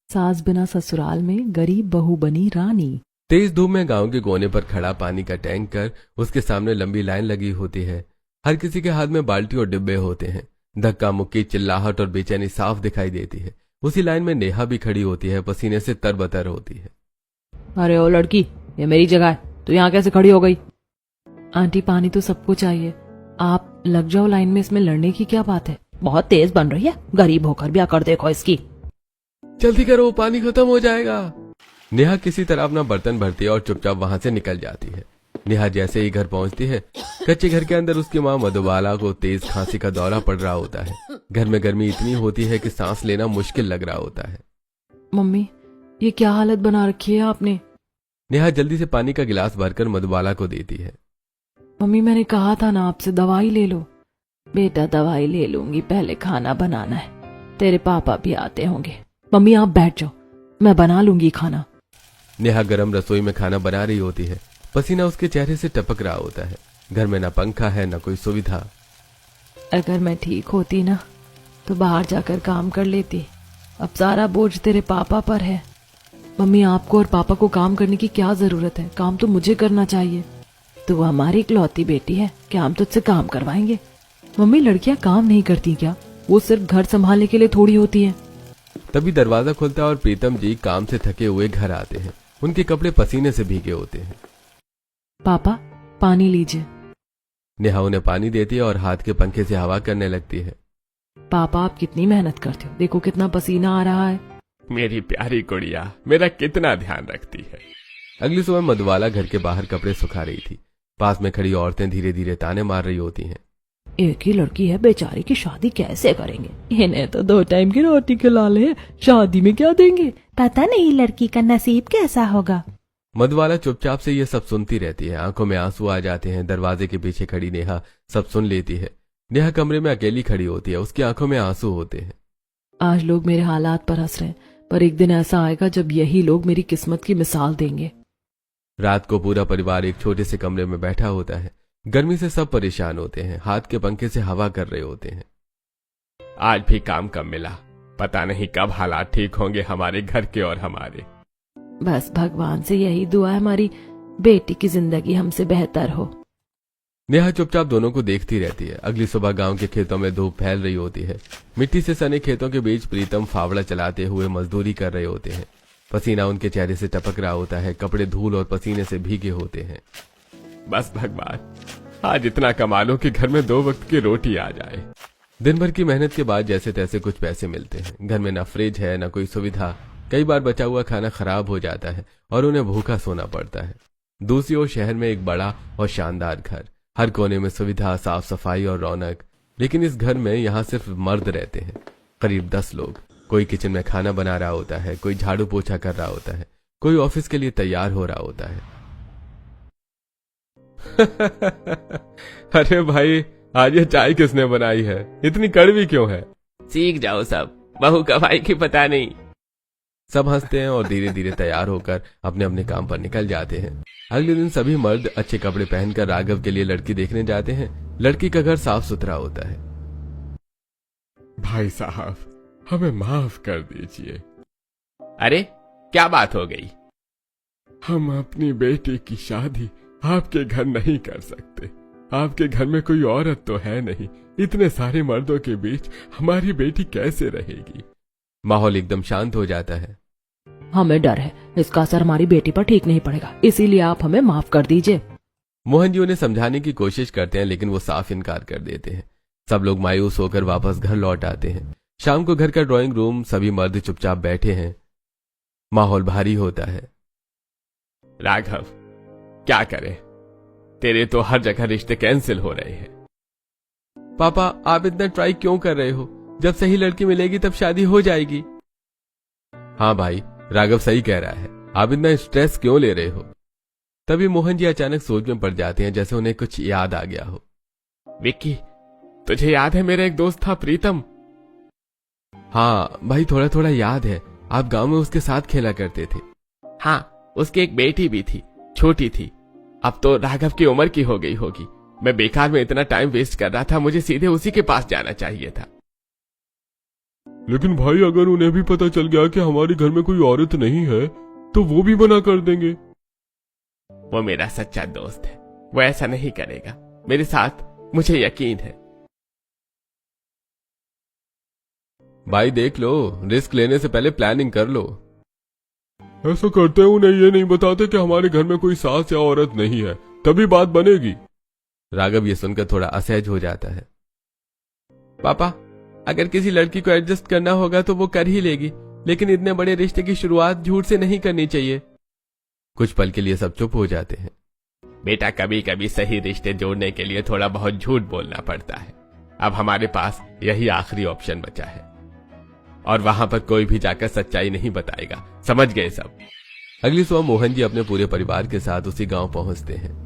सास बिना ससुराल में गरीब बहू बनी रानी। तेज धूप में गांव के कोने पर खड़ा पानी का टैंकर, उसके सामने लंबी लाइन लगी होती है। हर किसी के हाथ में बाल्टी और डिब्बे होते हैं। धक्का मुक्की, चिल्लाहट और बेचैनी साफ दिखाई देती है। उसी लाइन में नेहा भी खड़ी होती है, पसीने से तरबतर होती है। अरे ओ लड़की, ये मेरी जगह है, तू यहाँ कैसे खड़ी हो गई? आंटी, पानी तो सबको चाहिए, आप लग जाओ लाइन में, इसमें लड़ने की क्या बात है? बहुत तेज बन रही है, गरीब होकर भी आकर देखो इसकी। जल्दी करो, पानी खत्म हो जाएगा। नेहा किसी तरह अपना बर्तन भरती है और चुपचाप वहां से निकल जाती है। नेहा जैसे ही घर पहुंचती है, कच्चे घर के अंदर उसकी माँ मधुबाला को तेज खांसी का दौरा पड़ रहा होता है। घर में गर्मी इतनी होती है कि सांस लेना मुश्किल लग रहा होता है। मम्मी, ये क्या हालत बना रखी है आपने? नेहा जल्दी से पानी का गिलास भरकर मधुबाला को देती है। मम्मी, मैंने कहा था ना आपसे, दवाई ले लो। बेटा, दवाई ले लूंगी, पहले खाना बनाना है, तेरे पापा भी आते होंगे। मम्मी आप बैठ जाओ, मैं बना लूंगी खाना। नेहा गरम रसोई में खाना बना रही होती है। पसीना उसके चेहरे से टपक रहा होता है। घर में न पंखा है, न कोई सुविधा। अगर मैं ठीक होती ना तो बाहर जाकर काम कर लेती, अब सारा बोझ तेरे पापा पर है। मम्मी, आपको और पापा को काम करने की क्या जरूरत है? काम तो मुझे करना चाहिए। तू हमारी इकलौती बेटी है, क्या हम तुझसे काम करवाएंगे? मम्मी, लड़कियां काम नहीं करती क्या? वो सिर्फ घर संभालने के लिए थोड़ी होती है। तभी दरवाजा खुलता है और प्रीतम जी काम से थके हुए घर आते हैं। उनके कपड़े पसीने से भीगे होते हैं। पापा, पानी लीजिए। नेहा उन्हें पानी देती है और हाथ के पंखे से हवा करने लगती है। पापा, आप कितनी मेहनत करते हो, देखो कितना पसीना आ रहा है। मेरी प्यारी गुड़िया मेरा कितना ध्यान रखती है। अगली सुबह मधुबाला घर के बाहर कपड़े सुखा रही थी। पास में खड़ी औरतें धीरे धीरे ताने मार रही होती हैं। एक ही लड़की है बेचारी की, शादी कैसे करेंगे? इन्हें तो 2 टाइम की रोटी खिला ले, शादी में क्या देंगे? पता नहीं लड़की का नसीब कैसा होगा। मधुबाला चुपचाप से ये सब सुनती रहती है। आंखों में आंसू आ जाते हैं। दरवाजे के पीछे खड़ी नेहा सब सुन लेती है। नेहा कमरे में अकेली खड़ी होती है, उसकी आंखों में आंसू होते हैं। आज लोग मेरे हालात पर हंस रहे हैं, पर एक दिन ऐसा आएगा जब यही लोग मेरी किस्मत की मिसाल देंगे। रात को पूरा परिवार एक छोटे से कमरे में बैठा होता है। गर्मी से सब परेशान होते हैं, हाथ के पंखे से हवा कर रहे होते हैं। आज भी काम कम मिला, पता नहीं कब हालात ठीक होंगे हमारे घर के और हमारे। बस भगवान से यही दुआ है, हमारी बेटी की जिंदगी हमसे बेहतर हो। नेहा चुपचाप दोनों को देखती रहती है। अगली सुबह गांव के खेतों में धूप फैल रही होती है। मिट्टी से सने खेतों के बीच प्रीतम फावड़ा चलाते हुए मजदूरी कर रहे होते हैं। पसीना उनके चेहरे से टपक रहा होता है। कपड़े धूल और पसीने से भीगे होते हैं। बस भगवान, आज इतना कमा लो कि घर में 2 वक्त की रोटी आ जाए। दिन भर की मेहनत के बाद जैसे तैसे कुछ पैसे मिलते हैं। घर में न फ्रिज है, न कोई सुविधा। कई बार बचा हुआ खाना खराब हो जाता है और उन्हें भूखा सोना पड़ता है। दूसरी ओर शहर में एक बड़ा और शानदार घर, हर कोने में सुविधा, साफ सफाई और रौनक। लेकिन इस घर में यहाँ सिर्फ मर्द रहते हैं, करीब 10 लोग। कोई किचन में खाना बना रहा होता है, कोई झाड़ू पोछा कर रहा होता है, कोई ऑफिस के लिए तैयार हो रहा होता है। अरे भाई, आज ये चाय किसने बनाई है? इतनी कड़वी क्यों है? सीख जाओ सब, बहू कमाई की पता नहीं। सब हंसते हैं और धीरे धीरे तैयार होकर अपने अपने काम पर निकल जाते हैं। अगले दिन सभी मर्द अच्छे कपड़े पहनकर राघव के लिए लड़की देखने जाते हैं। लड़की का घर साफ सुथरा होता है। भाई साहब, हमें माफ कर दीजिए। अरे क्या बात हो गई? हम अपनी बेटी की शादी आपके घर नहीं कर सकते। आपके घर में कोई औरत तो है नहीं। इतने सारे मर्दों के बीच हमारी बेटी कैसे रहेगी? माहौल एकदम शांत हो जाता है। हमें डर है, इसका असर हमारी बेटी पर ठीक नहीं पड़ेगा, इसीलिए आप हमें माफ कर दीजिए। मोहन जी उन्हें समझाने की कोशिश करते हैं, लेकिन वो साफ इनकार कर देते हैं। सब लोग मायूस होकर वापस घर लौट आते हैं। शाम को घर का ड्राइंग रूम, सभी मर्द चुपचाप बैठे हैं। माहौल भारी होता है। राघव, क्या करें? तेरे तो हर जगह रिश्ते कैंसिल हो रहे हैं। पापा, आप इतना ट्राई क्यों कर रहे हो? जब सही लड़की मिलेगी तब शादी हो जाएगी। हाँ भाई, राघव सही कह रहा है, आप इतना स्ट्रेस क्यों ले रहे हो? तभी मोहन जी अचानक सोच में पड़ जाते हैं, जैसे उन्हें कुछ याद आ गया हो। विक्की, तुझे याद है मेरा एक दोस्त था प्रीतम? हाँ भाई, थोड़ा थोड़ा याद है। आप गांव में उसके साथ खेला करते थे। हाँ, उसकी एक बेटी भी थी, छोटी थी। अब तो राघव की उम्र की हो गई होगी। मैं बेकार में इतना टाइम वेस्ट कर रहा था, मुझे सीधे उसी के पास जाना चाहिए था। लेकिन भाई अगर उन्हें भी पता चल गया कि हमारे घर में कोई औरत नहीं है तो वो भी मना कर देंगे। वो मेरा सच्चा दोस्त है, वो ऐसा नहीं करेगा, मेरे साथ मुझे यकीन है। भाई देख लो, रिस्क लेने से पहले प्लानिंग कर लो। ऐसा करते हैं उन्हें ये नहीं बताते कि हमारे घर में कोई सास या औरत नहीं है, तभी बात बनेगी। राघव ये सुनकर थोड़ा असहज हो जाता है। पापा, अगर किसी लड़की को एडजस्ट करना होगा तो वो कर ही लेगी, लेकिन इतने बड़े रिश्ते की शुरुआत झूठ से नहीं करनी चाहिए। कुछ पल के लिए सब चुप हो जाते हैं। बेटा, कभी कभी सही रिश्ते जोड़ने के लिए थोड़ा बहुत झूठ बोलना पड़ता है। अब हमारे पास यही आखिरी ऑप्शन बचा है, और वहां पर कोई भी जाकर सच्चाई नहीं बताएगा, समझ गए सब। अगली सुबह मोहन जी अपने पूरे परिवार के साथ उसी गांव पहुंचते हैं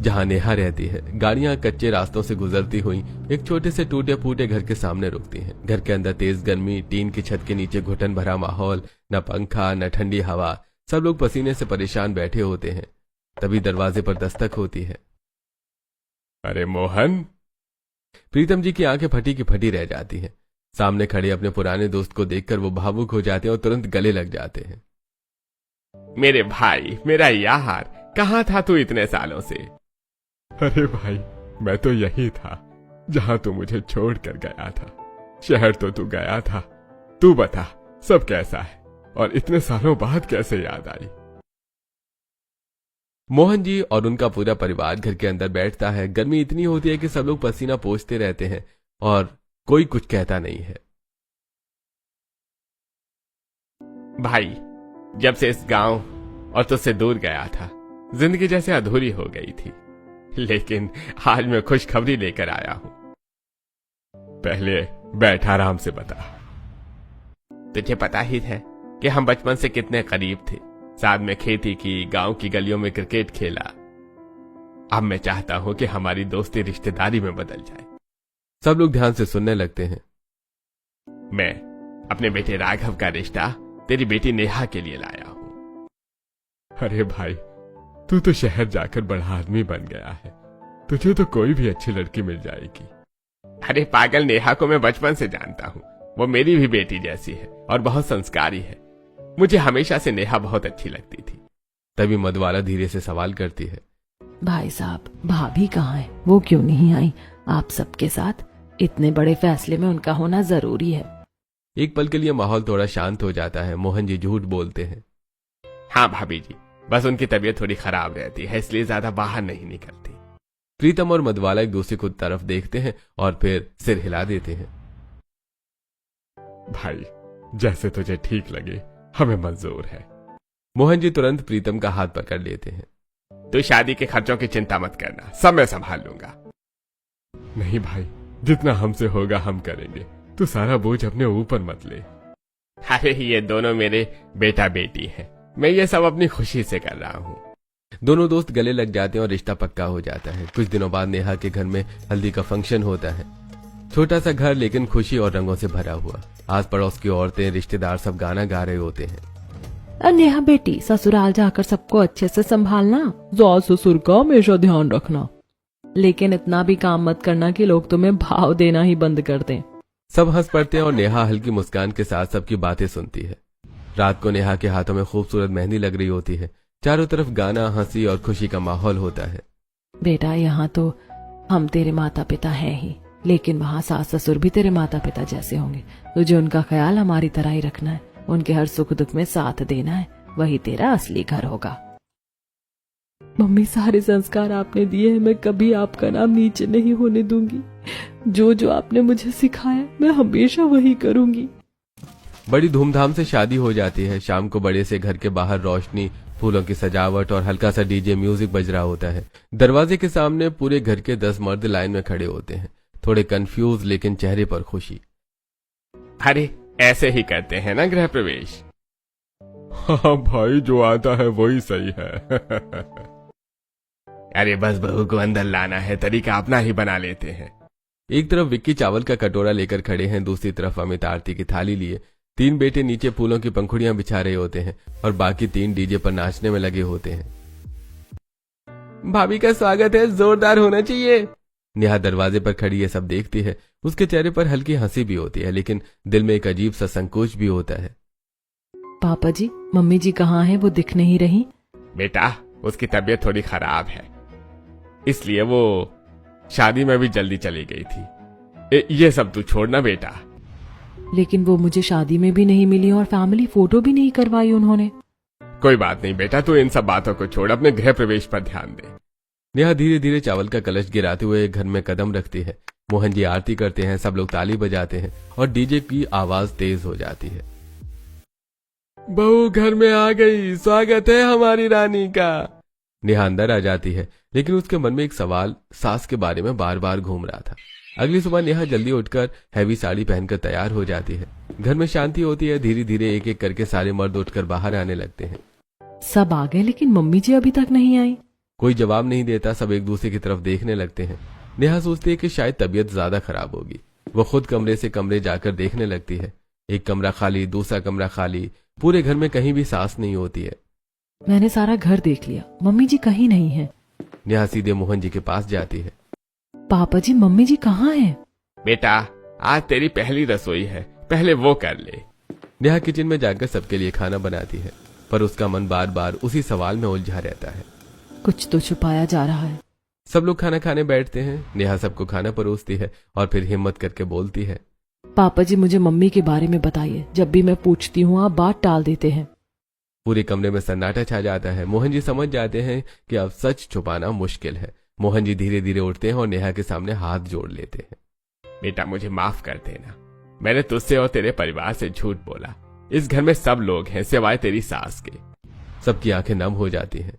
जहां नेहा रहती है। गाड़ियां कच्चे रास्तों से गुजरती हुई एक छोटे से टूटे फूटे घर के सामने रुकती हैं। घर के अंदर तेज गर्मी, टीन की छत के नीचे घुटन भरा माहौल, न पंखा न ठंडी हवा, सब लोग पसीने से परेशान बैठे होते हैं। तभी दरवाजे पर दस्तक होती है। अरे मोहन। प्रीतम जी की आंखें फटी की फटी रह जाती हैं। सामने खड़े अपने पुराने दोस्त को देखकर वो भावुक हो जाते हैं और तुरंत गले लग जाते हैं। मेरे भाई, मेरा यार, कहाँ था तू इतने सालों से? अरे भाई, मैं तो यही था जहां तू मुझे छोड़ कर गया था। शहर तो तू गया था। तू बता, सब कैसा है और इतने सालों बाद कैसे याद आई? मोहन जी और उनका पूरा परिवार घर के अंदर बैठता है। गर्मी इतनी होती है कि सब लोग पसीना पोंछते रहते हैं और कोई कुछ कहता नहीं है। भाई, जब से इस गांव और तुझसे दूर गया था, जिंदगी जैसे अधूरी हो गई थी, लेकिन आज मैं खुशखबरी लेकर आया हूं। पहले बैठ, आराम से बता। तुझे पता ही है कि हम बचपन से कितने करीब थे, साथ में खेती की, गांव की गलियों में क्रिकेट खेला। अब मैं चाहता हूं कि हमारी दोस्ती रिश्तेदारी में बदल जाए। सब लोग ध्यान से सुनने लगते हैं। मैं अपने बेटे राघव का रिश्ता तेरी बेटी नेहा के लिए लाया हूं। अरे भाई, तू तो शहर जाकर बड़ा आदमी बन गया है, तुझे तो कोई भी अच्छी लड़की मिल जाएगी। अरे पागल, नेहा को मैं बचपन से जानता हूँ। वो मेरी भी बेटी जैसी है और बहुत संस्कारी है। मुझे हमेशा से नेहा बहुत अच्छी लगती थी। तभी मधुबाला धीरे से सवाल करती है। भाई साहब, भाभी कहाँ है? वो क्यों नहीं आई आप सबके साथ? इतने बड़े फैसले में उनका होना जरूरी है। एक पल के लिए माहौल थोड़ा शांत हो जाता है। मोहन जी झूठ बोलते हैं। हाँ भाभी जी, बस उनकी तबीयत थोड़ी खराब रहती है, इसलिए ज्यादा बाहर नहीं निकलती। प्रीतम और मधुबाला एक दूसरे को तरफ देखते हैं और फिर सिर हिला देते हैं। भाई, जैसे तुझे ठीक लगे, हमें मंजूर है। मोहन जी तुरंत प्रीतम का हाथ पकड़ लेते हैं। तू शादी के खर्चों की चिंता मत करना, सब मैं संभाल लूंगा। नहीं भाई, जितना हमसे होगा हम करेंगे, तू सारा बोझ अपने ऊपर मत ले। अरे ये दोनों मेरे बेटा बेटी हैं, मैं ये सब अपनी खुशी से कर रहा हूँ। दोनों दोस्त गले लग जाते हैं और रिश्ता पक्का हो जाता है। कुछ दिनों बाद नेहा के घर में हल्दी का फंक्शन होता है। छोटा सा घर, लेकिन खुशी और रंगों से भरा हुआ। आस पड़ोस की औरतें, रिश्तेदार सब गाना गा रहे होते हैं। नेहा बेटी, ससुराल जाकर सबको अच्छे से संभालना, सास ससुर का हमेशा ध्यान रखना, लेकिन इतना भी काम मत करना कि लोग तुम्हें भाव देना ही बंद कर दें। सब हंस पड़ते हैं और नेहा हल्की मुस्कान के साथ सबकी बातें सुनती है। रात को नेहा के हाथों में खूबसूरत मेहंदी लग रही होती है। चारों तरफ गाना, हंसी और खुशी का माहौल होता है। बेटा, यहाँ तो हम तेरे माता पिता हैं ही, लेकिन वहाँ सास ससुर भी तेरे माता पिता जैसे होंगे। तुझे उनका ख्याल हमारी तरह ही रखना है, उनके हर सुख दुख में साथ देना है, वही तेरा असली घर होगा। मम्मी, सारे संस्कार आपने दिए हैं, मैं कभी आपका नाम नीचे नहीं होने दूंगी। जो जो आपने मुझे सिखाया मैं हमेशा वही करूंगी। बड़ी धूमधाम से शादी हो जाती है। शाम को बड़े से घर के बाहर रोशनी, फूलों की सजावट और हल्का सा डीजे म्यूजिक बज रहा होता है। दरवाजे के सामने पूरे घर के 10 मर्द लाइन में खड़े होते हैं, थोड़े कंफ्यूज लेकिन चेहरे पर खुशी। अरे ऐसे ही करते हैं ना गृह प्रवेश? हाँ भाई, जो आता है वही सही है। अरे बस बहू को अंदर लाना है, तरीका अपना ही बना लेते हैं। एक तरफ विक्की चावल का कटोरा लेकर खड़े हैं, दूसरी तरफ अमित आरती की थाली लिए। 3 बेटे नीचे फूलों की पंखुड़ियां बिछा रहे होते हैं और बाकी 3 डीजे पर नाचने में लगे होते हैं। भाभी का स्वागत है, जोरदार होना चाहिए। नेहा दरवाजे पर खड़ी ये सब देखती है। उसके चेहरे पर हल्की हंसी भी होती है, लेकिन दिल में एक अजीब सा संकोच भी होता है। पापा जी, मम्मी जी कहाँ हैं? वो दिख नहीं रही। बेटा, उसकी तबीयत थोड़ी खराब है, इसलिए वो शादी में भी जल्दी चली गई थी। ये सब तू छोड़ना बेटा। लेकिन वो मुझे शादी में भी नहीं मिली और फैमिली फोटो भी नहीं करवाई उन्होंने। कोई बात नहीं बेटा, तू इन सब बातों को छोड़, अपने गृह प्रवेश पर ध्यान दे। नेहा धीरे धीरे चावल का कलश गिराते हुए घर में कदम रखती है। मोहन जी आरती करते हैं, सब लोग ताली बजाते हैं और डीजे की आवाज तेज हो जाती है। बहू घर में आ गई, स्वागत है हमारी रानी का। नेहा अंदर आ जाती है, लेकिन उसके मन में एक सवाल सास के बारे में बार बार घूम रहा था। अगली सुबह नेहा जल्दी उठकर हैवी साड़ी पहनकर तैयार हो जाती है। घर में शांति होती है। धीरे धीरे एक एक करके सारे मर्द उठकर बाहर आने लगते हैं। सब आ गए, लेकिन मम्मी जी अभी तक नहीं आई। कोई जवाब नहीं देता। सब एक दूसरे की तरफ देखने लगते हैं। नेहा सोचती है कि शायद तबीयत ज्यादा खराब होगी। वो खुद कमरे से कमरे जाकर देखने लगती है। एक कमरा खाली, दूसरा कमरा खाली, पूरे घर में कहीं भी सांस नहीं होती है। मैंने सारा घर देख लिया, मम्मी जी कहीं नहीं है। नेहा सीधे मोहन जी के पास जाती है। पापा जी, मम्मी जी कहाँ हैं? बेटा, आज तेरी पहली रसोई है, पहले वो कर ले। नेहा किचन में जाकर सबके लिए खाना बनाती है, पर उसका मन बार बार उसी सवाल में उलझा रहता है। कुछ तो छुपाया जा रहा है। सब लोग खाना खाने बैठते हैं। नेहा सबको खाना परोसती है और फिर हिम्मत करके बोलती है, पापा जी, मुझे मम्मी के बारे में बताइए। जब भी मैं पूछती हूँ आप बात टाल देते हैं। पूरे कमरे में सन्नाटा छा जाता है। मोहन जी समझ जाते हैं कि अब सच छुपाना मुश्किल है। मोहन जी धीरे धीरे उठते हैं और नेहा के सामने हाथ जोड़ लेते हैं। बेटा, मुझे माफ कर देना, मैंने तुझसे और तेरे परिवार से झूठ बोला। इस घर में सब लोग हैं सिवाय तेरी सास के। सबकी आंखें नम हो जाती हैं।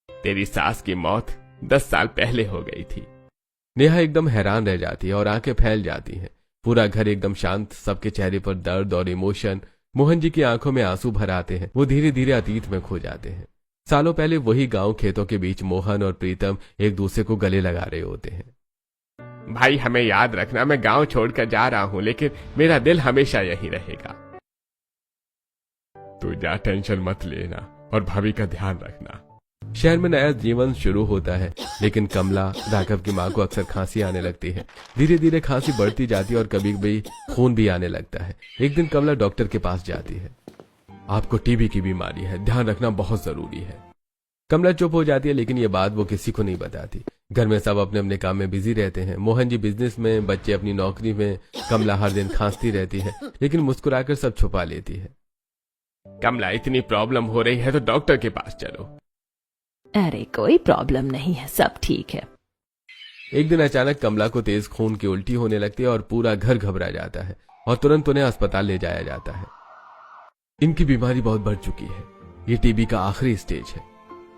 तेरी सास की मौत 10 साल पहले हो गई थी। नेहा एकदम हैरान रह जाती है और आंखें फैल जाती हैं। पूरा घर एकदम शांत, सबके चेहरे पर दर्द और इमोशन। मोहन जी की आंखों में आंसू भर आते हैं। वो धीरे धीरे अतीत में खो जाते हैं। सालों पहले वही गांव खेतों के बीच मोहन और प्रीतम एक दूसरे को गले लगा रहे होते हैं। भाई, हमें याद रखना, मैं गांव छोड़कर जा रहा हूं, लेकिन मेरा दिल हमेशा यहीं रहेगा। तू जा, टेंशन मत लेना और भाभी का ध्यान रखना। शहर में नया जीवन शुरू होता है, लेकिन कमला, राघव की मां को अक्सर खांसी आने लगती है। धीरे धीरे खांसी बढ़ती जाती है और कभी कभी खून भी आने लगता है। एक दिन कमला डॉक्टर के पास जाती है। आपको टीबी की बीमारी है, ध्यान रखना बहुत जरूरी है। कमला चुप हो जाती है, लेकिन ये बात वो किसी को नहीं बताती। घर में सब अपने अपने काम में बिजी रहते हैं। मोहन जी बिजनेस में, बच्चे अपनी नौकरी में। कमला हर दिन खांसती रहती है, लेकिन मुस्कुराकर सब छुपा लेती है। कमला, इतनी प्रॉब्लम हो रही है तो डॉक्टर के पास चलो। अरे कोई प्रॉब्लम नहीं है, सब ठीक है। एक दिन अचानक कमला को तेज खून की उल्टी होने लगती है और पूरा घर घबरा जाता है और तुरंत उन्हें अस्पताल ले जाया जाता है। इनकी बीमारी बहुत बढ़ चुकी है, ये टीबी का आखिरी स्टेज है,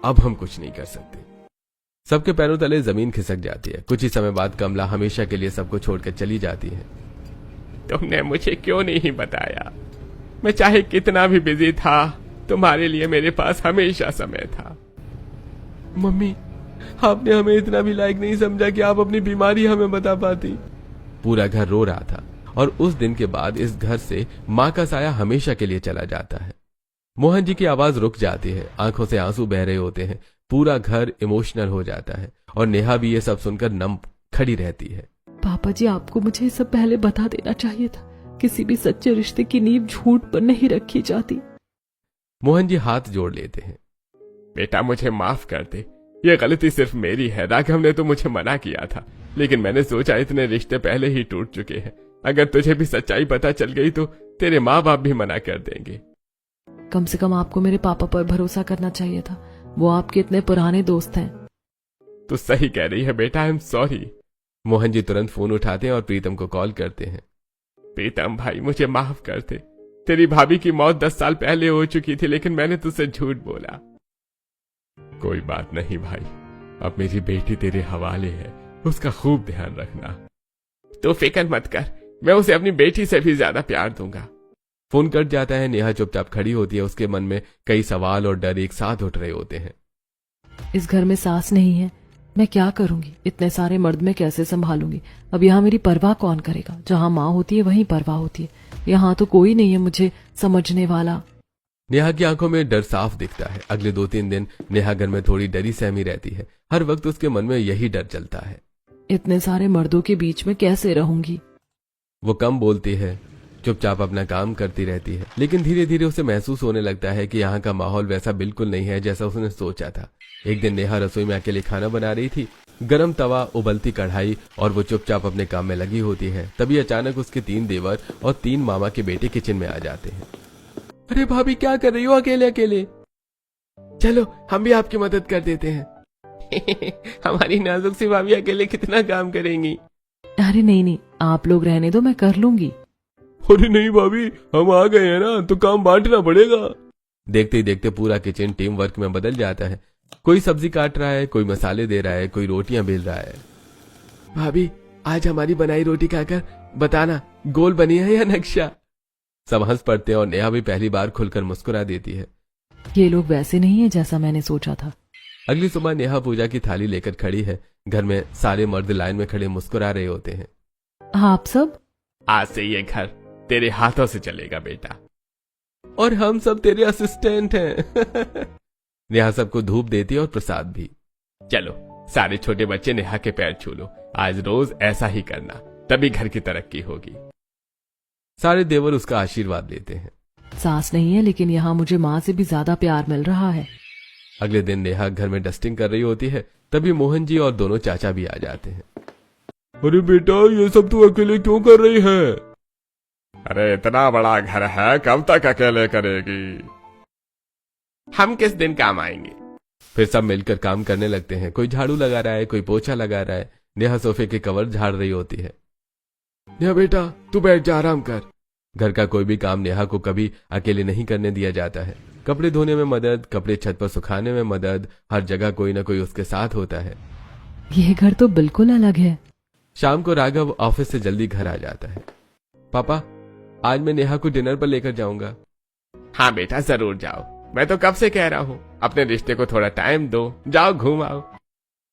अब हम कुछ नहीं कर सकते। सबके पैरों तले जमीन खिसक जाती है। कुछ ही समय बाद कमला हमेशा के लिए सबको छोड़कर चली जाती है। तुमने मुझे क्यों नहीं बताया? मैं चाहे कितना भी बिजी था, तुम्हारे लिए मेरे पास हमेशा समय था। मम्मी, आपने हमें इतना भी लायक नहीं समझा कि आप अपनी बीमारी हमें बता पाती। पूरा घर रो रहा था और उस दिन के बाद इस घर से माँ का साया हमेशा के लिए चला जाता है। मोहन जी की आवाज रुक जाती है, आंखों से आंसू बह रहे होते हैं। पूरा घर इमोशनल हो जाता है और नेहा भी ये सब सुनकर नम खड़ी रहती है। पापा जी, आपको मुझे ये सब पहले बता देना चाहिए था। किसी भी सच्चे रिश्ते की नींव झूठ पर नहीं रखी जाती। मोहन जी हाथ जोड़ लेते हैं। बेटा, मुझे माफ कर दे, ये गलती सिर्फ मेरी है। राघव ने तो मुझे मना किया था, लेकिन मैंने सोचा इतने रिश्ते पहले ही टूट चुके हैं, अगर तुझे भी सच्चाई पता चल गई तो तेरे माँ बाप भी मना कर देंगे। कम से कम आपको मेरे पापा पर भरोसा करना चाहिए था, वो आपके इतने पुराने दोस्त हैं। तू सही कह रही है बेटा, I am sorry. Mohan ji तुरंत फोन उठाते हैं और प्रीतम को कॉल करते हैं। प्रीतम भाई, मुझे माफ कर दे। तेरी भाभी की मौत 10 साल पहले हो चुकी थी, लेकिन मैंने तुझसे झूठ बोला। कोई बात नहीं भाई, अब मेरी बेटी तेरे हवाले है, उसका खूब ध्यान रखना। तो फिक्र मत कर, मैं उसे अपनी बेटी से भी ज्यादा प्यार दूंगा। फोन कट जाता है। नेहा चुपचाप खड़ी होती है। उसके मन में कई सवाल और डर एक साथ उठ रहे होते हैं। इस घर में सास नहीं है, मैं क्या करूंगी? इतने सारे मर्द में कैसे संभालूंगी? अब यहाँ मेरी परवाह कौन करेगा? जहाँ माँ होती है वहीं परवाह होती है, यहाँ तो कोई नहीं है मुझे समझने वाला। नेहा की आंखों में डर साफ दिखता है। अगले 2-3 दिन नेहा घर में थोड़ी डरी सहमी रहती है। हर वक्त उसके मन में यही डर चलता है। इतने सारे मर्दों के बीच में कैसे रहूंगी। वो कम बोलती है, चुपचाप अपना काम करती रहती है, लेकिन धीरे धीरे उसे महसूस होने लगता है कि यहाँ का माहौल वैसा बिल्कुल नहीं है जैसा उसने सोचा था। एक दिन नेहा रसोई में अकेले खाना बना रही थी। गरम तवा, उबलती कढ़ाई और वो चुपचाप अपने काम में लगी होती है। तभी अचानक उसके 3 देवर और 3 मामा के बेटे किचन में आ जाते हैं। अरे भाभी, क्या कर रही हो अकेले अकेले? चलो हम भी आपकी मदद कर देते हैं। हमारी नाजुक सी भाभी अकेले कितना काम करेंगी। अरे नहीं नहीं, आप लोग रहने दो, मैं कर लूंगी। अरे नहीं भाभी, हम आ गए हैं ना, तो काम बांटना पड़ेगा। देखते ही देखते पूरा किचन टीम वर्क में बदल जाता है। कोई सब्जी काट रहा है, कोई मसाले दे रहा है, कोई रोटियां बेल रहा है। भाभी, आज हमारी बनाई रोटी खाकर बताना गोल बनी है या नक्शा। सब हंस पड़ते हैं और नेहा भी पहली बार खुलकर मुस्कुरा देती है। ये लोग वैसे नहीं है जैसा मैंने सोचा था। अगली सुबह नेहा पूजा की थाली लेकर खड़ी है। घर में सारे मर्द लाइन में खड़े मुस्कुरा रहे होते हैं। आप सब? आज से ये घर तेरे हाथों से चलेगा बेटा। और हम सब तेरे असिस्टेंट हैं। नेहा सबको धूप देती है और प्रसाद भी। चलो सारे छोटे बच्चे नेहा के पैर छू लो। आज रोज ऐसा ही करना, तभी घर की तरक्की होगी। सारे देवर उसका आशीर्वाद लेते हैं। सास नहीं है, लेकिन यहाँ मुझे माँ से भी ज्यादा प्यार मिल रहा है। अगले दिन नेहा घर में डस्टिंग कर रही होती है। तभी मोहन जी और दोनों चाचा भी आ जाते हैं। अरे बेटा, ये सब तू अकेले क्यों कर रही है? अरे इतना बड़ा घर है, कब तक अकेले करेगी? हम किस दिन काम आएंगे? फिर सब मिलकर काम करने लगते हैं। कोई झाड़ू लगा रहा है, कोई पोछा लगा रहा है। नेहा सोफे के कवर झाड़ रही होती है। नेहा बेटा, तू बैठ जा, आराम कर। घर का कोई भी काम नेहा को कभी अकेले नहीं करने दिया जाता है। कपड़े धोने में मदद, कपड़े छत पर सुखाने में मदद, हर जगह कोई ना कोई उसके साथ होता है। ये घर तो बिल्कुल अलग है। शाम को राघव ऑफिस से जल्दी घर आ जाता है। पापा, आज मैं नेहा को डिनर पर लेकर जाऊंगा। हाँ बेटा, जरूर जाओ। मैं तो कब से कह रहा हूँ, अपने रिश्ते को थोड़ा टाइम दो, जाओ घूम आओ।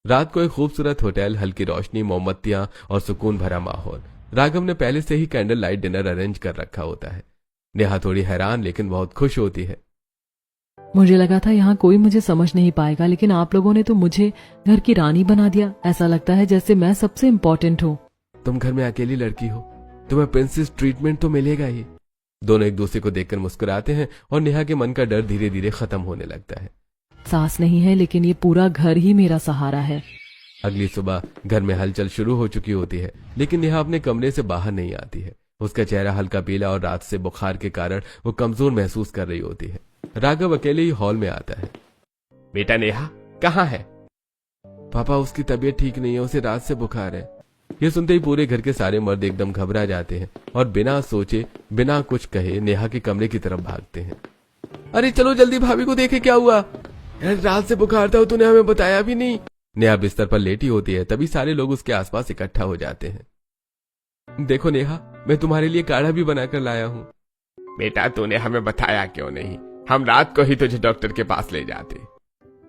रात को एक खूबसूरत होटल, हल्की रोशनी, मोमबत्तियां और सुकून भरा माहौल। राघव ने पहले से ही कैंडल लाइट डिनर अरेंज कर रखा होता है। नेहा थोड़ी हैरान लेकिन बहुत खुश होती है। मुझे लगा था यहाँ कोई मुझे समझ नहीं पाएगा, लेकिन आप लोगों ने तो मुझे घर की रानी बना दिया। ऐसा लगता है जैसे मैं सबसे इम्पोर्टेंट हूँ। तुम घर में अकेली लड़की हो, तुम्हें प्रिंसेस ट्रीटमेंट तो मिलेगा ही। दोनों एक दूसरे को देखकर मुस्कुराते हैं और नेहा के मन का डर धीरे धीरे खत्म होने लगता है। सास नहीं है, लेकिन ये पूरा घर ही मेरा सहारा है। अगली सुबह घर में हलचल शुरू हो चुकी होती है, लेकिन नेहा अपने कमरे से बाहर नहीं आती है। उसका चेहरा हल्का पीला और रात से बुखार के कारण वो कमजोर महसूस कर रही होती है। राघव अकेले ही हॉल में आता है। बेटा नेहा कहाँ है? पापा, उसकी तबीयत ठीक नहीं है, उसे रात से बुखार है। ये सुनते ही पूरे घर के सारे मर्द एकदम घबरा जाते हैं और बिना सोचे बिना कुछ कहे नेहा के कमरे की तरफ भागते हैं। अरे चलो जल्दी, भाभी को देखे क्या हुआ। रात से बुखार था, तूने हमें बताया भी नहीं। नेहा बिस्तर पर लेटी होती है। तभी सारे लोग उसके आसपास इकट्ठा हो जाते हैं। देखो नेहा, मैं तुम्हारे लिए काढ़ा भी बनाकर लाया हूँ। बेटा, तूने हमें बताया क्यों नहीं? हम रात को ही तुझे डॉक्टर के पास ले जाते।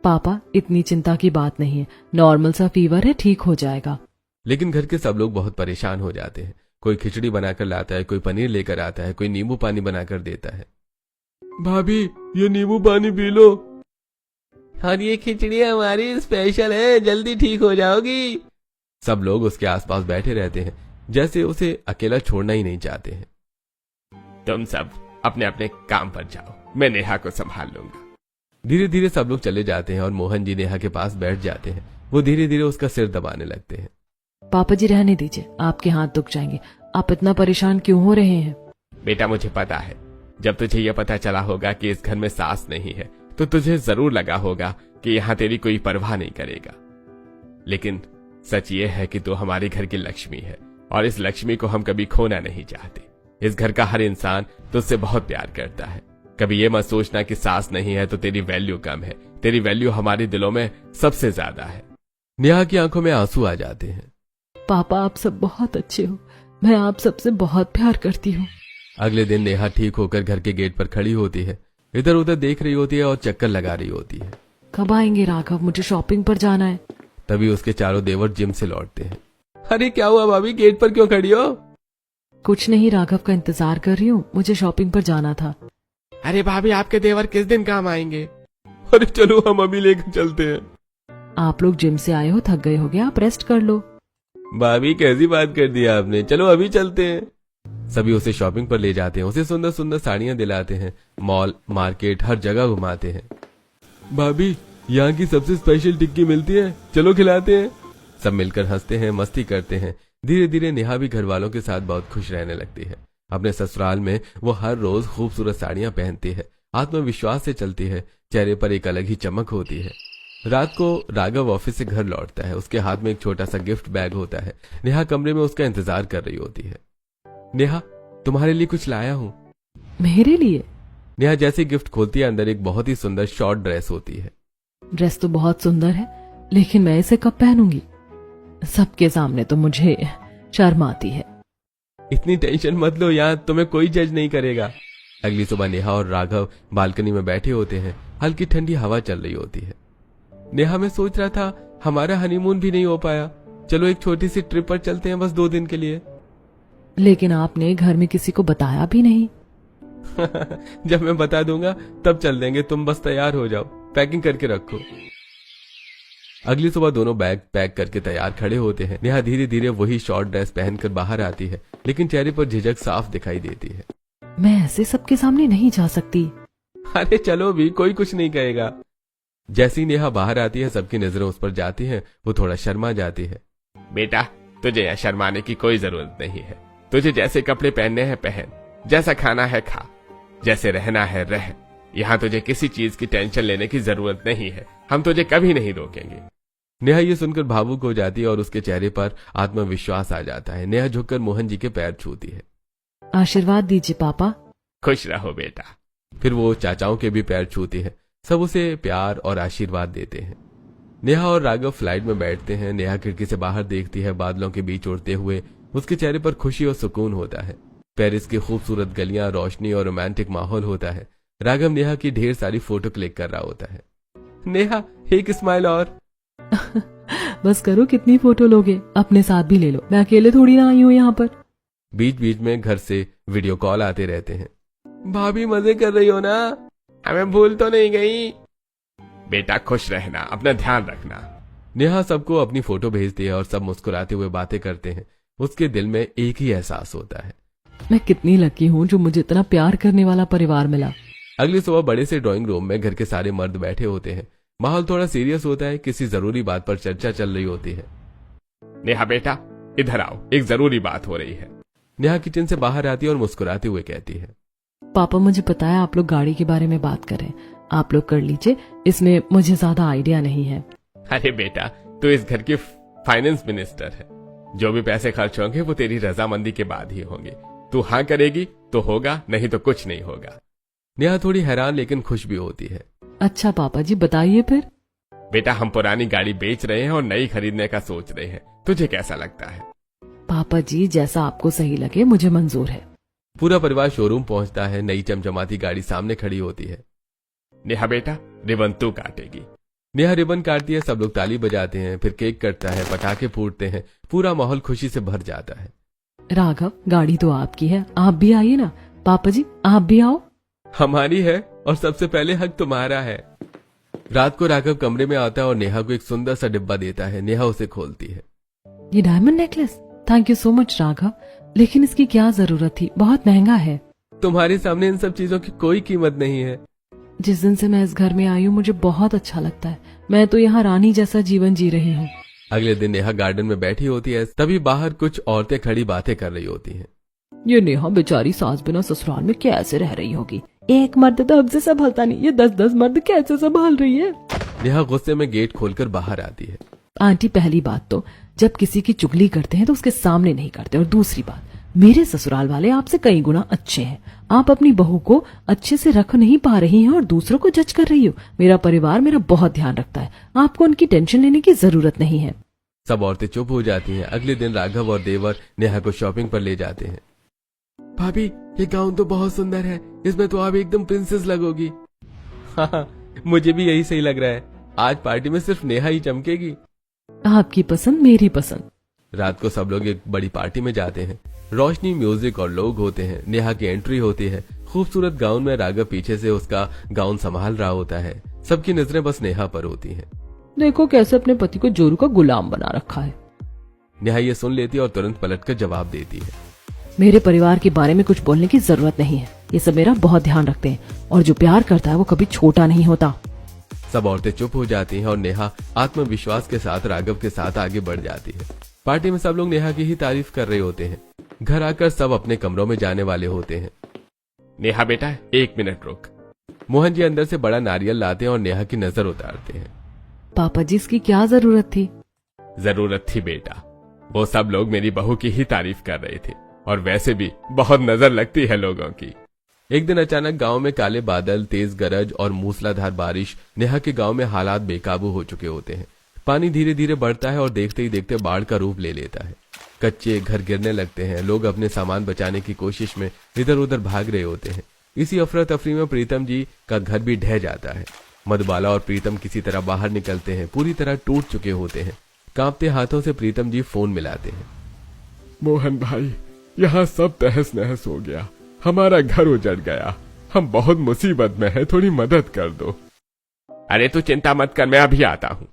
पापा, इतनी चिंता की बात नहीं है, नॉर्मल सा फीवर है, ठीक हो जाएगा। लेकिन घर के सब लोग बहुत परेशान हो जाते हैं। कोई खिचड़ी बनाकर लाता है, कोई पनीर लेकर आता है, कोई नींबू पानी बनाकर देता है। भाभी, ये नींबू पानी पी लो। और ये खिचड़ी हमारी स्पेशल है, जल्दी ठीक हो जाओगी। सब लोग उसके आसपास बैठे रहते हैं, जैसे उसे अकेला छोड़ना ही नहीं चाहते हैं। तुम सब अपने अपने काम पर जाओ, मैं नेहा को संभाल लूंगा। धीरे धीरे सब लोग चले जाते हैं और मोहन जी नेहा के पास बैठ जाते हैं। वो धीरे धीरे उसका सिर दबाने लगते हैं। पापा जी, रहने दीजिए, आपके हाथ दुख जाएंगे। आप इतना परेशान क्यों हो रहे हैं? बेटा, मुझे पता है, जब तुझे यह पता चला होगा कि इस घर में सास नहीं है, तो तुझे जरूर लगा होगा कि यहाँ तेरी कोई परवाह नहीं करेगा। लेकिन सच ये है कि तू हमारे घर की लक्ष्मी है और इस लक्ष्मी को हम कभी खोना नहीं चाहते। इस घर का हर इंसान तुझसे बहुत प्यार करता है। कभी ये मत सोचना कि सास नहीं है तो तेरी वैल्यू कम है। तेरी वैल्यू हमारे दिलों में सबसे ज्यादा है। नेहा की आंखों में आंसू आ जाते हैं। पापा, आप सब बहुत अच्छे हो, मैं आप सबसे बहुत प्यार करती हूँ। अगले दिन नेहा ठीक होकर घर के गेट पर खड़ी होती है, इधर उधर देख रही होती है और चक्कर लगा रही होती है। कब आएंगे राघव? मुझे शॉपिंग पर जाना है। तभी उसके चारों देवर जिम से लौटते हैं। अरे क्या हुआ भाभी, गेट पर क्यों खड़ी हो? कुछ नहीं, राघव का इंतजार कर रही हूँ, मुझे शॉपिंग पर जाना था। अरे भाभी, आपके देवर किस दिन काम आएंगे? अरे चलो हम अभी लेकर चलते हैं। आप लोग जिम से आए हो, थक गए होगे, आप रेस्ट कर लो। भाभी कैसी बात कर दी आपने, चलो अभी चलते हैं। सभी उसे शॉपिंग पर ले जाते हैं, उसे सुंदर सुंदर साड़ियां दिलाते हैं, मॉल मार्केट हर जगह घुमाते हैं। भाभी यहाँ की सबसे स्पेशल टिक्की मिलती है, चलो खिलाते हैं। सब मिलकर हंसते हैं, मस्ती करते हैं। धीरे धीरे नेहा भी घर वालों के साथ बहुत खुश रहने लगती है। अपने ससुराल में वो हर रोज खूबसूरत साड़ियां पहनती है, आत्मविश्वास से चलती है, चेहरे पर एक अलग ही चमक होती है। रात को राघव ऑफिस से घर लौटता है, उसके हाथ में एक छोटा सा गिफ्ट बैग होता है। नेहा कमरे में उसका इंतजार कर रही होती है। नेहा तुम्हारे लिए कुछ लाया हूँ। मेरे लिए? नेहा जैसे गिफ्ट खोलती है, अंदर एक बहुत ही सुंदर शॉर्ट ड्रेस होती है। ड्रेस तो बहुत सुंदर है, लेकिन मैं इसे कब पहनूंगी? सबके सामने तो मुझे शर्म आती है। इतनी टेंशन मत लो, यहाँ तुम्हें कोई जज नहीं करेगा। अगली सुबह नेहा और राघव बालकनी में बैठे होते हैं, हल्की ठंडी हवा चल रही होती है। नेहा मैं सोच रहा था हमारा हनीमून भी नहीं हो पाया, चलो एक छोटी सी ट्रिप पर चलते हैं, बस 2 दिन के लिए। लेकिन आपने घर में किसी को बताया भी नहीं। जब मैं बता दूंगा तब चल देंगे, तुम बस तैयार हो जाओ, पैकिंग करके रखो। अगली सुबह दोनों बैग पैक करके तैयार खड़े होते हैं। नेहा धीरे धीरे वही शॉर्ट ड्रेस पहनकर बाहर आती है, लेकिन चेहरे पर झिझक साफ दिखाई देती है। मैं ऐसे सबके सामने नहीं जा सकती। अरे चलो भी, कोई कुछ नहीं कहेगा। जैसी नेहा बाहर आती है, सबकी नजरें उस पर जाती हैं, वो थोड़ा शर्मा जाती है। बेटा तुझे यहाँ शर्माने की कोई जरूरत नहीं है। तुझे जैसे कपड़े पहनने हैं पहन, जैसा खाना है खा, जैसे रहना है रह। यहाँ तुझे किसी चीज की टेंशन लेने की जरूरत नहीं है, हम तुझे कभी नहीं रोकेंगे। नेहा ये सुनकर भावुक हो जाती है और उसके चेहरे पर आत्मविश्वास आ जाता है। नेहा झुककर मोहन जी के पैर छूती है। आशीर्वाद दीजिए पापा। खुश रहो बेटा। फिर वो चाचाओं के भी पैर छूती है। सब उसे प्यार और आशीर्वाद देते हैं। नेहा और राघव फ्लाइट में बैठते हैं। नेहा खिड़की से बाहर देखती है, बादलों के बीच उड़ते हुए। उसके चेहरे पर खुशी और सुकून होता है। पेरिस की खूबसूरत गलियां, रोशनी और रोमांटिक माहौल होता है। राघव नेहा की ढेर सारी फोटो क्लिक कर रहा होता है। नेहा एक स्माइल और। बस करो, कितनी फोटो लोगे? अपने साथ भी ले लो, मैं अकेले थोड़ी ना आई हूँ यहाँ पर। बीच बीच में घर से वीडियो कॉल आते रहते हैं। भाभी मजे कर रही हो ना, हमें भूल तो नहीं गई? बेटा खुश रहना, अपना ध्यान रखना। नेहा सबको अपनी फोटो भेजती है और सब मुस्कुराते हुए बातें करते हैं। उसके दिल में एक ही एहसास होता है, मैं कितनी लकी हूँ जो मुझे इतना प्यार करने वाला परिवार मिला। अगली सुबह बड़े से ड्राइंग रूम में घर के सारे मर्द बैठे होते हैं। माहौल थोड़ा सीरियस होता है, किसी जरूरी बात पर चर्चा चल रही होती है। नेहा बेटा इधर आओ, एक जरूरी बात हो रही है। नेहा किचन से बाहर आती है और मुस्कुराते हुए कहती है, पापा मुझे पता है आप लोग गाड़ी के बारे में बात कर रहे हैं, आप लोग कर लीजिए, इसमें मुझे ज्यादा आइडिया नहीं है। अरे बेटा तू इस घर की फाइनेंस मिनिस्टर है, जो भी पैसे खर्च होंगे वो तेरी रजामंदी के बाद ही होंगे। तू हाँ करेगी तो होगा, नहीं तो कुछ नहीं होगा। नेहा थोड़ी हैरान लेकिन खुश भी होती है। अच्छा पापा जी बताइए फिर। बेटा हम पुरानी गाड़ी बेच रहे हैं और नई खरीदने का सोच रहे हैं, तुझे कैसा लगता है? पापा जी जैसा आपको सही लगे, मुझे मंजूर है। पूरा परिवार शोरूम पहुंचता है। नई चमचमाती गाड़ी सामने खड़ी होती है। नेहा बेटा रिबन तू काटेगी। नेहा रिबन काटती है, सब लोग ताली बजाते हैं, फिर केक कटता है, पटाखे फूटते हैं, पूरा माहौल खुशी से भर जाता है। राघव गाड़ी तो आपकी है, आप भी आइए ना। पापा जी आप भी आओ। हमारी है और सबसे पहले हक तुम्हारा है। रात को राघव कमरे में आता है और नेहा को एक सुंदर सा डिब्बा देता है। नेहा उसे खोलती है। ये diamond necklace, thank you so much Raghav, लेकिन इसकी क्या जरूरत थी, बहुत महंगा है। तुम्हारे सामने इन सब चीजों की कोई कीमत नहीं है। जिस दिन से मैं इस घर में आई हूँ मुझे बहुत अच्छा लगता है, मैं तो यहाँ रानी जैसा जीवन जी रही हूँ। अगले दिन नेहा गार्डन में बैठी होती है, तभी बाहर कुछ औरतें खड़ी बातें कर रही होती हैं। ये नेहा बेचारी सास बिना ससुराल में कैसे रह रही होगी, एक मर्द तो हमसे संभालता नहीं, ये 10-10 मर्द कैसे संभाल रही है। नेहा गुस्से में गेट खोलकर बाहर आती है। आंटी पहली बात तो जब किसी की चुगली करते हैं तो उसके सामने नहीं करते, और दूसरी बात मेरे ससुराल वाले आपसे कई गुना अच्छे हैं, आप अपनी बहू को अच्छे से रख नहीं पा रही हैं और दूसरों को जज कर रही हो। मेरा परिवार मेरा बहुत ध्यान रखता है, आपको उनकी टेंशन लेने की जरूरत नहीं है। सब औरतें चुप हो जाती हैं। अगले दिन राघव और देवर नेहा को शॉपिंग पर ले जाते हैं। भाभी ये गाउन तो बहुत सुंदर है, इसमें तो आप एकदम प्रिंसेस लगोगी। हाँ मुझे भी यही सही लग रहा है, आज पार्टी में सिर्फ नेहा ही चमकेगी। आपकी पसंद मेरी पसंद। रात को सब लोग एक बड़ी पार्टी में जाते हैं। रोशनी, म्यूजिक और लोग होते हैं। नेहा की एंट्री होती है। खूबसूरत गाउन में राघव पीछे से उसका गाउन संभाल रहा होता है। सबकी नजरें बस नेहा पर होती हैं। देखो कैसे अपने पति को जोरू का गुलाम बना रखा है। नेहा ये सुन लेती है और तुरंत पलटकर जवाब देती है। मेरे परिवार के बारे में कुछ बोलने की जरूरत नहीं है। ये सब मेरा बहुत ध्यान रखते हैं और जो प्यार करता है वो कभी छोटा नहीं होता। सब औरतें चुप हो जाती हैं और नेहा आत्मविश्वास के साथ राघव के साथ आगे बढ़ जाती है। पार्टी में सब लोग नेहा की ही तारीफ कर रहे होते हैं। घर आकर सब अपने कमरों में जाने वाले होते हैं। नेहा बेटा 1 मिनट रुक। मोहन जी अंदर से बड़ा नारियल लाते हैं और नेहा की नजर उतारते हैं। पापा जी इसकी क्या जरूरत थी? जरूरत थी बेटा, वो सब लोग मेरी बहू की ही तारीफ कर रहे थे और वैसे भी बहुत नजर लगती है लोगों की। एक दिन अचानक गांव में काले बादल, तेज गरज और मूसलाधार बारिश। नेहा के गांव में हालात बेकाबू हो चुके होते हैं। पानी धीरे धीरे बढ़ता है और देखते ही देखते बाढ़ का रूप ले लेता है। कच्चे घर गिरने लगते हैं। लोग अपने सामान बचाने की कोशिश में इधर उधर भाग रहे होते हैं। इसी अफरा तफरी में प्रीतम जी का घर भी ढह जाता है। मधुबाला और प्रीतम किसी तरह बाहर निकलते हैं। पूरी तरह टूट चुके होते हैं। कांपते हाथों से प्रीतम जी फोन मिलाते हैं। मोहन भाई, यहाँ सब तहस नहस हो गया, हमारा घर उजड़ गया, हम बहुत मुसीबत में हैं, थोड़ी मदद कर दो। अरे तू चिंता मत कर, मैं अभी आता हूँ।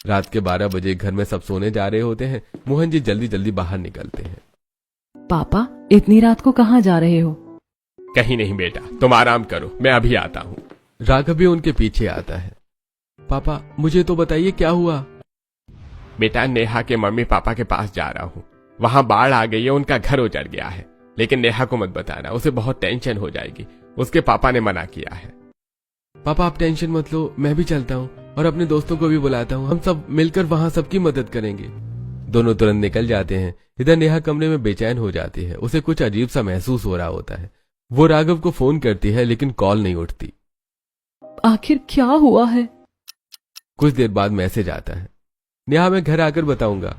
रात के 12 बजे घर में सब सोने जा रहे होते हैं। मोहन जी जल्दी जल्दी बाहर निकलते हैं। पापा इतनी रात को कहाँ जा रहे हो? कहीं नहीं बेटा, तुम आराम करो, मैं अभी आता हूँ। राघव भी उनके पीछे आता है। पापा मुझे तो बताइए क्या हुआ? बेटा नेहा के मम्मी पापा के पास जा रहा हूँ, वहाँ बाढ़ आ गई है, उनका घर उजड़ गया है। लेकिन नेहा को मत बताना, उसे बहुत टेंशन हो जाएगी, उसके पापा ने मना किया है। पापा आप टेंशन मत लो, मैं भी चलता हूँ और अपने दोस्तों को भी बुलाता हूँ। हम सब मिलकर वहाँ सबकी मदद करेंगे। दोनों तुरंत निकल जाते हैं। इधर नेहा कमरे में बेचैन हो जाती है। उसे कुछ अजीब सा महसूस हो रहा होता है। वो राघव को फोन करती है लेकिन कॉल नहीं उठती। आखिर क्या हुआ है? कुछ देर बाद मैसेज आता है, नेहा मैं घर आकर बताऊंगा।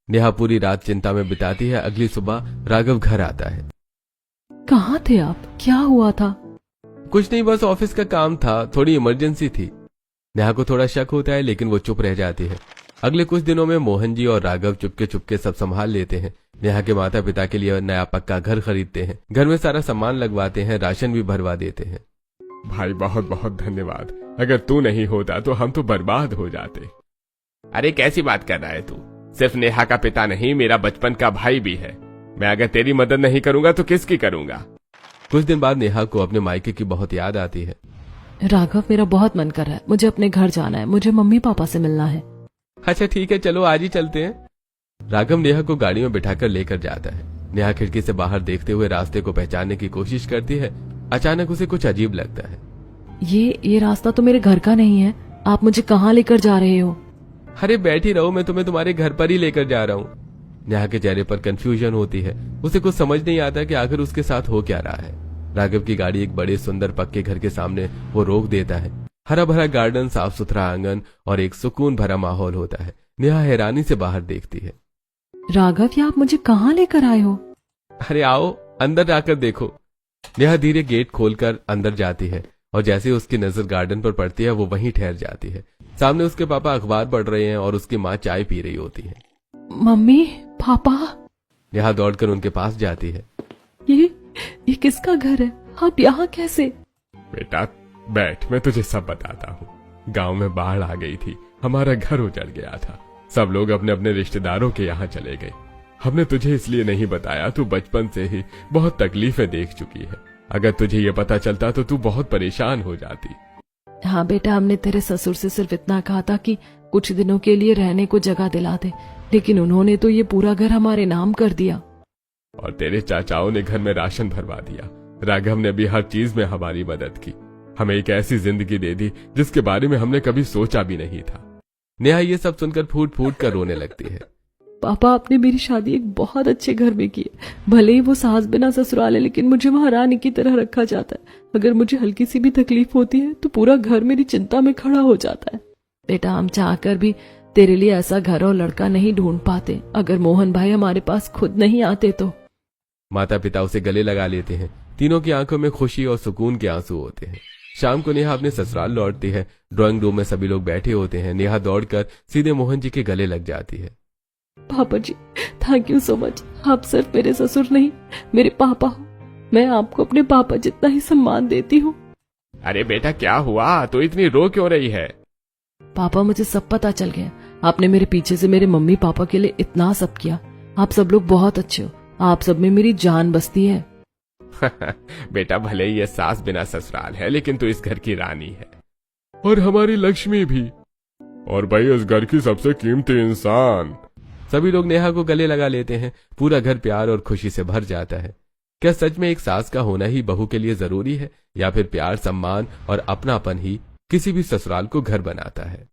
नेहा पूरी रात चिंता में बिताती है। अगली सुबह राघव घर आता है। कहाँ थे आप? क्या हुआ था? कुछ नहीं, बस ऑफिस का काम था, थोड़ी इमरजेंसी थी। नेहा को थोड़ा शक होता है लेकिन वो चुप रह जाती है। अगले कुछ दिनों में मोहन जी और राघव चुपके चुपके सब संभाल लेते हैं। नेहा के माता पिता के लिए नया पक्का घर खरीदते हैं। घर में सारा सामान लगवाते हैं, राशन भी भरवा देते हैं। भाई बहुत बहुत धन्यवाद, अगर तू नहीं होता तो हम तो बर्बाद हो जाते। अरे कैसी बात कर रहा है तू? सिर्फ नेहा का पिता नहीं, मेरा बचपन का भाई भी है। मैं अगर तेरी मदद नहीं करूंगा तो किसकी करूंगा? कुछ दिन बाद नेहा को अपने मायके की बहुत याद आती है। राघव मेरा बहुत मन कर रहा है, मुझे अपने घर जाना है, मुझे मम्मी पापा से मिलना है। अच्छा ठीक है, चलो आज ही चलते हैं। राघव नेहा को गाड़ी में बिठाकर लेकर जाता है। नेहा खिड़की से बाहर देखते हुए रास्ते को पहचानने की कोशिश करती है। अचानक उसे कुछ अजीब लगता है। ये रास्ता तो मेरे घर का नहीं है, आप मुझे कहाँ लेकर जा रहे हो? अरे बैठी रहो, मैं तुम्हें तुम्हारे घर पर ही लेकर जा रहा हूँ। नेहा के चेहरे पर कंफ्यूजन होती है। उसे कुछ समझ नहीं आता कि आखिर उसके साथ हो क्या रहा है। राघव की गाड़ी एक बड़े सुंदर पक्के घर के सामने वो रोक देता है। हरा भरा गार्डन, साफ सुथरा आंगन और एक सुकून भरा माहौल होता है। नेहा हैरानी से बाहर देखती है। राघव ये आप मुझे कहाँ लेकर आए हो? अरे आओ अंदर जाकर देखो। नेहा धीरे गेट खोलकर अंदर जाती है और जैसे उसकी नजर गार्डन पर पड़ती है वो वहीं ठहर जाती है। सामने उसके पापा अखबार पढ़ रहे हैं और उसकी माँ चाय पी रही होती है। Mummy papa. नेहा दौड़कर उनके पास जाती है। ये किसका घर है? आप यहाँ कैसे? बेटा बैठ, मैं तुझे सब बताता हूँ। गांव में बाढ़ आ गई थी, हमारा घर उजड़ गया था। सब लोग अपने अपने रिश्तेदारों के यहाँ चले गए। हमने तुझे इसलिए नहीं बताया, तू बचपन से ही बहुत तकलीफें देख चुकी है। अगर तुझे ये पता चलता तो तू बहुत परेशान हो जाती। हाँ बेटा, हमने तेरे ससुर से सिर्फ इतना कहा था कि कुछ दिनों के लिए रहने को जगह दिला दे, लेकिन उन्होंने तो ये पूरा घर हमारे नाम कर दिया। और तेरे चाचाओं ने घर में राशन भरवा दिया। राघव ने भी हर चीज में हमारी मदद की, हमें एक ऐसी जिंदगी दे दी जिसके बारे में हमने कभी सोचा भी नहीं था। नेहा ये सब सुनकर फूट फूट कर रोने लगती है। पापा आपने मेरी शादी एक बहुत अच्छे घर में की है। भले ही वो सास बिना ससुराल है, लेकिन मुझे वहां रानी की तरह रखा जाता है। अगर मुझे हल्की सी भी तकलीफ होती है तो पूरा घर मेरी चिंता में खड़ा हो जाता है। बेटा हम चाहकर भी तेरे लिए ऐसा घर और लड़का नहीं ढूंढ पाते। अगर मोहन भाई हमारे पास खुद नहीं आते तो। माता पिता उसे गले लगा लेते हैं। तीनों की आंखों में खुशी और सुकून के आंसू होते हैं। शाम को नेहा अपने ससुराल लौटती है। ड्राइंग रूम में सभी लोग बैठे होते हैं। नेहा दौड़कर सीधे मोहन जी के गले लग जाती है। पापा जी थैंक यू सो मच। आप सिर्फ मेरे ससुर नहीं, मेरे पापा हो। मैं आपको अपने पापा जितना ही सम्मान देती हूँ। अरे बेटा क्या हुआ, तो इतनी रो क्यों रही है? पापा मुझे सब पता चल गया। आपने मेरे पीछे से मेरे मम्मी पापा के लिए इतना सब किया। आप सब लोग बहुत अच्छे हो। आप सब में मेरी जान बसती है। बेटा, भले ही ये सास बिना ससुराल है, लेकिन तू इस घर की रानी है, और हमारी लक्ष्मी भी, और भाई इस घर की सबसे कीमती इंसान। सभी लोग नेहा को गले लगा लेते हैं। पूरा घर प्यार और खुशी से भर जाता है। क्या सच में एक सास का होना ही बहू के लिए जरूरी है, या फिर प्यार, सम्मान और अपनापन ही किसी भी ससुराल को घर बनाता है?